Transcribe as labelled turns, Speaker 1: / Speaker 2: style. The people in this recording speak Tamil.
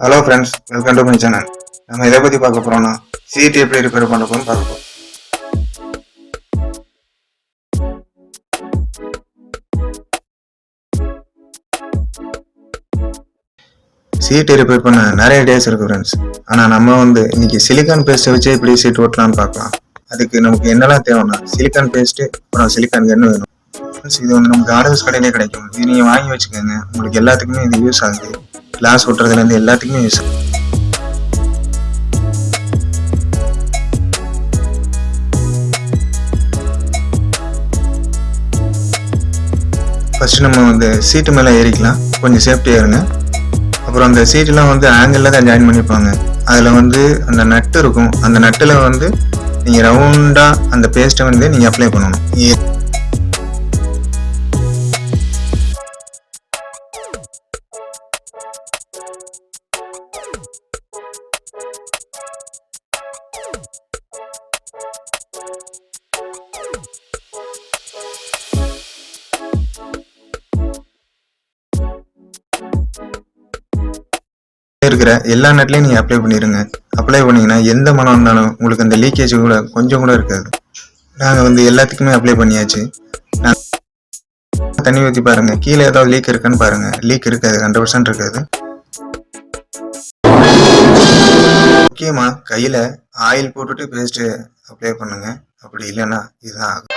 Speaker 1: Hello friends, welcome to my channel. நம்ம இதை பற்றி பார்க்க போகிறோம்னா சீட் எப்படி ரிப்பேர் பண்ண போகிறோம்னு பார்க்க போகிறோம். சீட்டை ரிப்பேர் பண்ண நிறைய டேஸ் இருக்குது ஃப்ரெண்ட்ஸ். ஆனால் நம்ம இன்னைக்கு சிலிக்கான் பேஸ்ட்டை வச்சு எப்படி சீட் ஓட்டலாம்னு பார்க்கலாம். அதுக்கு நமக்கு என்னெல்லாம் தேவைன்னா சிலிக்கான் பேஸ்ட்டு, அப்புறம் சிலிக்கான் கன்று வேணும். இது நமக்கு ஆர்டர்ஸ் கடையிலே கிடைக்கும். இது நீங்கள் வாங்கி வச்சுக்கோங்க. உங்களுக்கு எல்லாத்துக்குமே இது யூஸ் ஆகுது. கிளாஸ் ஓட்டுறதுலேருந்து எல்லாத்துக்குமே யூஸ் ஆகுது. ஃபர்ஸ்ட் நம்ம சீட்டு மேலே ஏறிக்கலாம். கொஞ்சம் சேஃப்டியாக இருங்க. அப்புறம் அந்த சீட்டெலாம் ஆங்கிளில் தான் ஜாயின் பண்ணிப்பாங்க. அதில் அந்த நட்டு இருக்கும். அந்த நட்டில் நீங்கள் ரவுண்டாக அந்த பேஸ்ட்டை நீங்கள் அப்ளை பண்ணணும். இருக்கிற எல்லா நட்லையும் நீங்க அப்ளை பண்ணிருங்க. அப்ளை பண்ணீங்கன்னா எந்த மனம் இருந்தாலும் உங்களுக்கு அந்த லீக்கேஜ் கூட கொஞ்சம் கூட இருக்காது. நாங்க எல்லாத்துக்குமே அப்ளை பண்ணியாச்சு. தண்ணி ஊற்றி பாருங்க, கீழே ஏதாவது லீக் இருக்குன்னு பாருங்க. லீக் இருக்காது, 100% இருக்காது. முக்கியமா கையில ஆயில் போட்டுட்டு பேஸ்ட் அப்ளை பண்ணுங்க. அப்படி இல்லைன்னா இதுதான் ஆகும்.